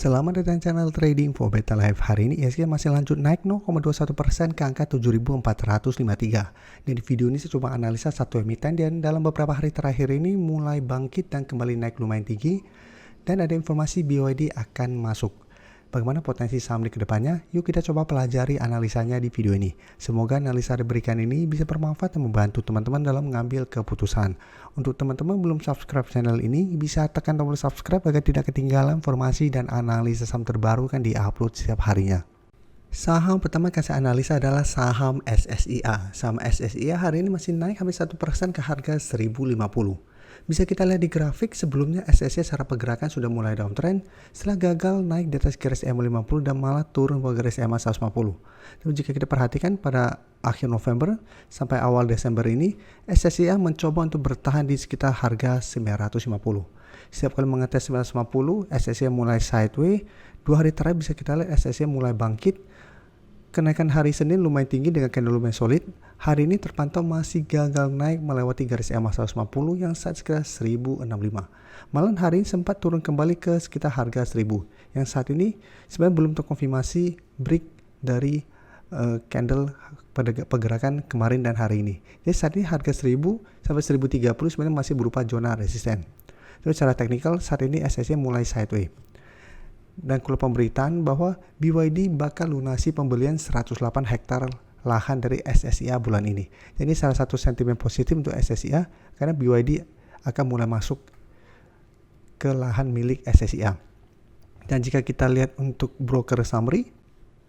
Selamat datang channel Trading for Better Life. Hari ini IHSG masih lanjut naik 0,21% ke angka 7.453. Dan di video ini saya coba analisa satu emiten dan dalam beberapa hari terakhir ini mulai bangkit dan kembali naik lumayan tinggi. Dan ada informasi BYD akan masuk. Bagaimana potensi saham di kedepannya? Yuk kita coba pelajari analisanya di video ini. Semoga analisa diberikan ini bisa bermanfaat dan membantu teman-teman dalam mengambil keputusan. Untuk teman-teman belum subscribe channel ini, bisa tekan tombol subscribe agar tidak ketinggalan informasi dan analisa saham terbaru kan di-upload setiap harinya. Saham pertama yang saya analisa adalah saham SSIA. Saham SSIA hari ini masih naik hampir 1% ke harga 1050. Bisa kita lihat di grafik, sebelumnya SSIA secara pergerakan sudah mulai downtrend setelah gagal naik di atas garis EMA 50 dan malah turun ke garis EMA 150. Tapi jika kita perhatikan pada akhir November sampai awal Desember ini, SSIA mencoba untuk bertahan di sekitar harga 950. Setiap kali mengetes 950, SSIA mulai sideways. 2 hari terakhir bisa kita lihat SSIA mulai bangkit. Kenaikan hari Senin lumayan tinggi dengan candle lumayan solid. Hari ini terpantau masih gagal naik melewati garis EMA 150 yang saat sekitar 1065. Malah hari ini sempat turun kembali ke sekitar harga 1000. Yang saat ini sebenarnya belum terkonfirmasi break dari candle pada pergerakan kemarin dan hari ini. Jadi saat ini harga 1000 sampai 1030 sebenarnya masih berupa zona resisten. Terus secara teknikal saat ini SSIA mulai sideways. Dan keluar pemberitaan bahwa BYD bakal lunasi pembelian 108 hektar lahan dari SSIA bulan ini. Jadi salah satu sentimen positif untuk SSIA karena BYD akan mulai masuk ke lahan milik SSIA. Dan jika kita lihat untuk broker summary,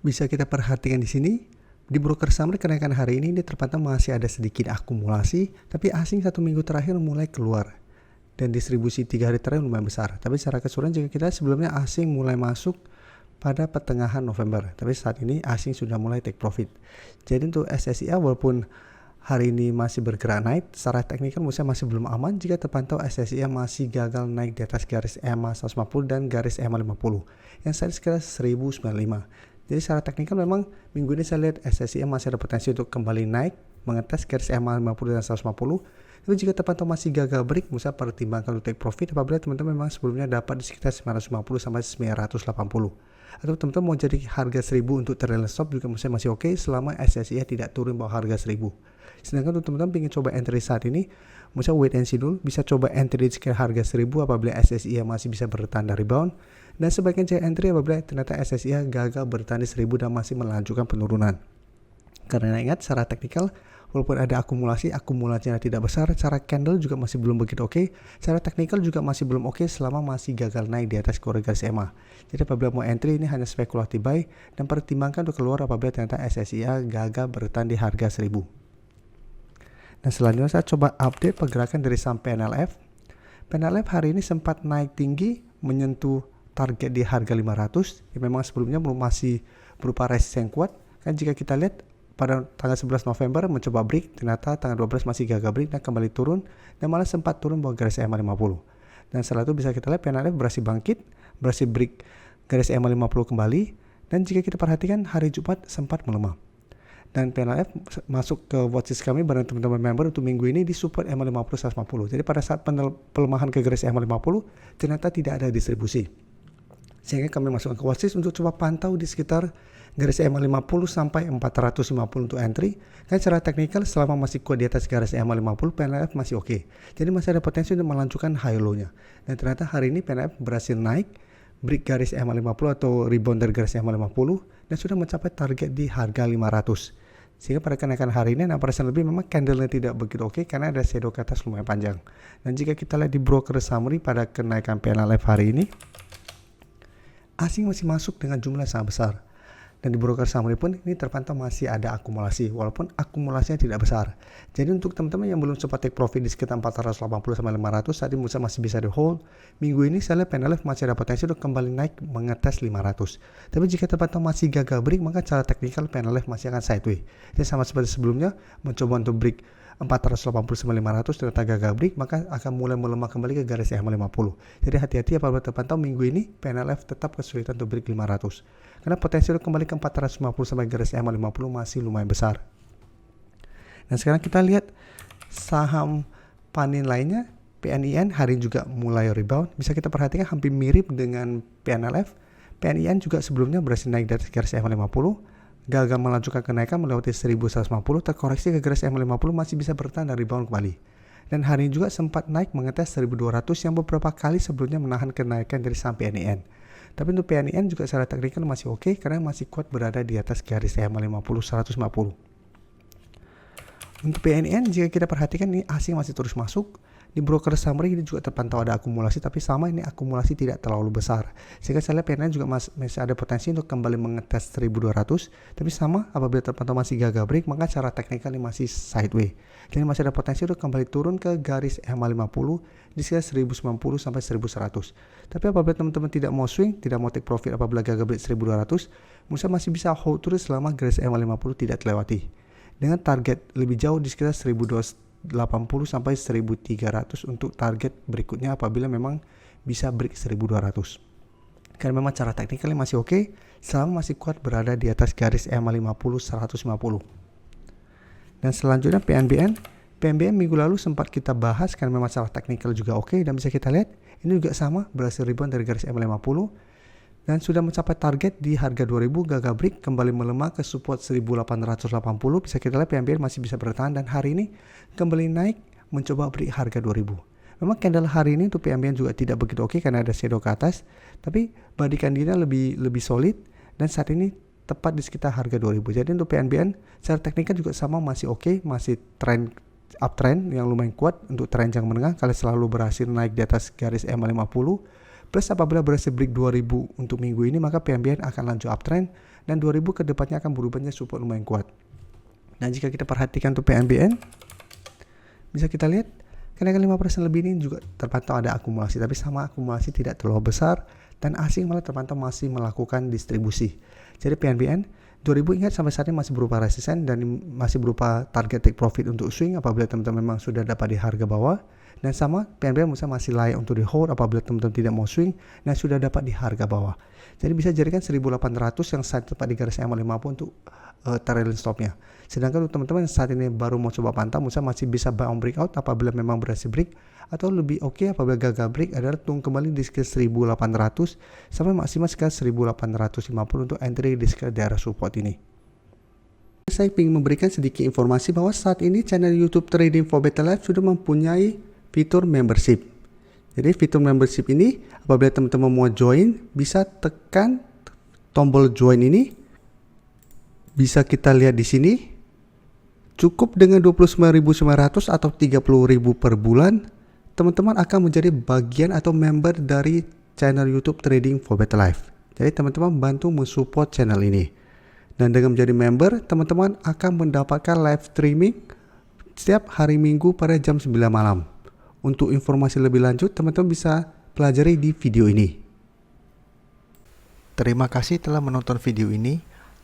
bisa kita perhatikan di sini. Di broker summary kenaikan hari ini terpantau masih ada sedikit akumulasi, tapi asing 1 minggu terakhir mulai keluar. Dan distribusi 3 hari terakhir lumayan besar. Tapi secara keseluruhan jika kita sebelumnya asing mulai masuk pada pertengahan November. Tapi saat ini asing sudah mulai take profit. Jadi untuk SSIA walaupun hari ini masih bergerak naik, secara teknikal menurut saya masih belum aman jika terpantau SSIA masih gagal naik di atas garis EMA 150 dan garis EMA 50. Yang saat ini sekitar 1095. Jadi secara teknikal memang minggu ini saya lihat SSIA masih ada potensi untuk kembali naik, mengetes garis EMA 50 dan 150. Tapi jika terpantau masih gagal break, bisa pertimbangkan untuk take profit apabila teman-teman memang sebelumnya dapat di sekitar 950 sampai 980. Atau teman-teman mau jadi harga 1000 untuk trailing stop juga masih oke selama SSIA tidak turun bawah harga 1000. Sedangkan untuk teman-teman ingin coba entry saat ini, misalnya wait and see dulu, bisa coba entry di sekitar harga 1000 apabila SSIA masih bisa bertahan dari rebound. Dan sebaiknya cek entry apabila ternyata SSIA gagal bertahan di 1000 dan masih melanjutkan penurunan. Karena ingat secara teknikal, walaupun ada akumulasinya tidak besar, secara candle juga masih belum begitu oke. Secara teknikal juga masih belum oke selama masih gagal naik di atas garis EMA. Jadi apabila mau entry ini hanya spekulatif buy dan pertimbangkan untuk keluar apabila ternyata SSIA gagal bertahan di harga 1000. Dan selanjutnya saya coba update pergerakan dari saham PNLF. PNLF hari ini sempat naik tinggi menyentuh target di harga 500 yang memang sebelumnya belum masih berupa resisten kuat. Kan jika kita lihat pada tanggal 11 November mencoba break, ternyata tanggal 12 masih gagal break dan kembali turun dan malah sempat turun bawah garis EMA 50. Dan setelah itu bisa kita lihat PNLF berhasil bangkit, berhasil break garis EMA 50 kembali dan jika kita perhatikan hari Jumat sempat melemah. Dan PNLF masuk ke watchlist kami bareng teman-teman member untuk minggu ini di support EMA 50 150. Jadi pada saat pelemahan ke garis EMA 50 ternyata tidak ada distribusi. Sehingga kami masukkan ke watchlist untuk coba pantau di sekitar garis EMA 50 sampai 450 untuk entry. Kan secara teknikal selama masih kuat di atas garis EMA 50, PNLF masih oke. Jadi masih ada potensi untuk melanjutkan high low-nya. Dan ternyata hari ini PNLF berhasil naik, break garis EMA 50 atau rebound dari garis EMA 50 dan sudah mencapai target di harga 500. Sehingga pada kenaikan hari ini 6% lebih memang candle-nya tidak begitu oke karena ada shadow ke atas lumayan panjang. Dan jika kita lihat di broker summary pada kenaikan PNLF hari ini, asing masih masuk dengan jumlah yang sangat besar. Dan di broker summary pun ini terpantau masih ada akumulasi walaupun akumulasinya tidak besar. Jadi untuk teman-teman yang belum sempat take profit di sekitar 480 sampai 500 saat ini masih bisa di hold. Minggu ini saya lihat PNLF masih ada potensi untuk kembali naik mengetes 500. Tapi jika terpantau masih gagal break maka secara teknikal PNLF masih akan sideways. Jadi sama seperti sebelumnya mencoba untuk break 480 sampai 500 ternyata gagal break maka akan mulai melemah kembali ke garis EMA 50. Jadi hati-hati apabila terpantau minggu ini PNLF tetap kesulitan untuk break 500. Karena potensi untuk kembali ke 450 sampai garis EMA 50 masih lumayan besar. Dan sekarang kita lihat saham panin lainnya, PNIN hari ini juga mulai rebound. Bisa kita perhatikan hampir mirip dengan PNLF. PNIN juga sebelumnya berhasil naik dari garis EMA50, gagal melanjutkan kenaikan melewati 1150, terkoreksi ke garis EMA50 masih bisa bertahan dan rebound kembali. Dan hari ini juga sempat naik mengetes 1200 yang beberapa kali sebelumnya menahan kenaikan dari saham PNIN. Tapi untuk PNIN juga secara teknikal masih oke karena masih kuat berada di atas garis EMA50 150. Untuk PNIN jika kita perhatikan ini asing masih terus masuk. Di broker summary ini juga terpantau ada akumulasi, tapi sama ini akumulasi tidak terlalu besar. Sehingga saya lihat PNIN juga masih ada potensi untuk kembali mengetes 1200. Tapi sama apabila terpantau masih gagal break, maka secara teknikal ini masih sideways. Dan masih ada potensi untuk kembali turun ke garis EMA50 di sekitar 1090 sampai 1100. Tapi apabila teman-teman tidak mau swing, tidak mau take profit apabila gagal break 1200, Musa masih bisa hold terus selama garis EMA50 tidak terlewati. Dengan target lebih jauh di sekitar 1280 sampai 1300 untuk target berikutnya apabila memang bisa break 1200. Karena memang cara teknikalnya masih oke, selama masih kuat berada di atas garis EMA50 150. Dan selanjutnya PNBN minggu lalu sempat kita bahas karena memang secara teknikal juga oke, dan bisa kita lihat ini juga sama berhasil rebound dari garis EMA50 dan sudah mencapai target di harga 2000, gagal break, kembali melemah ke support 1880. Bisa kita lihat PNBN masih bisa bertahan dan hari ini kembali naik mencoba break harga 2000. Memang candle hari ini untuk PNBN juga tidak begitu oke karena ada shadow ke atas, tapi body candlenya lebih solid dan saat ini tepat di sekitar harga 2000. Jadi untuk PNBN secara teknikal juga sama masih oke, masih uptrend yang lumayan kuat untuk tren jangka menengah kalau selalu berhasil naik di atas garis EMA50. Plus apabila berhasil break 2000 untuk minggu ini, maka PNBN akan lanjut uptrend dan 2000 ke depannya akan berubahnya support lumayan kuat. Dan jika kita perhatikan untuk PNBN, bisa kita lihat kenaikan 5% lebih ini juga terpantau ada akumulasi, tapi sama akumulasi tidak terlalu besar dan asing malah terpantau masih melakukan distribusi. Jadi PNBN 2000 ingat sampai saat ini masih berupa resisten dan masih berupa target take profit untuk swing apabila teman-teman memang sudah dapat di harga bawah. Dan sama PNBN masih layak untuk di hold apabila teman-teman tidak mau swing dan sudah dapat di harga bawah. Jadi bisa jadikan 1800 yang saat tepat di garis EMA50 untuk trailing stopnya. Sedangkan untuk teman-teman yang saat ini baru mau coba pantau, masih bisa buy on breakout apabila memang berhasil break, atau lebih oke apabila gagal break adalah tunggu kembali di sekitar 1800 sampai maksimal sekitar 1850 untuk entry di sekitar daerah support ini. Saya ingin memberikan sedikit informasi bahwa saat ini channel YouTube Trading for Better Life sudah mempunyai fitur membership. Jadi fitur membership ini apabila teman-teman mau join bisa tekan tombol join ini. Bisa kita lihat di sini. Cukup dengan 29.900 atau 30.000 per bulan, teman-teman akan menjadi bagian atau member dari channel YouTube Trading for Better Life. Jadi teman-teman bantu mensupport channel ini. Dan dengan menjadi member, teman-teman akan mendapatkan live streaming setiap hari Minggu pada jam 9 malam. Untuk informasi lebih lanjut, teman-teman bisa pelajari di video ini. Terima kasih telah menonton video ini.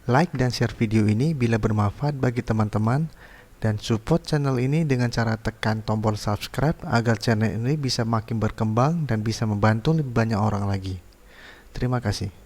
Like dan share video ini bila bermanfaat bagi teman-teman. Dan support channel ini dengan cara tekan tombol subscribe agar channel ini bisa makin berkembang dan bisa membantu lebih banyak orang lagi. Terima kasih.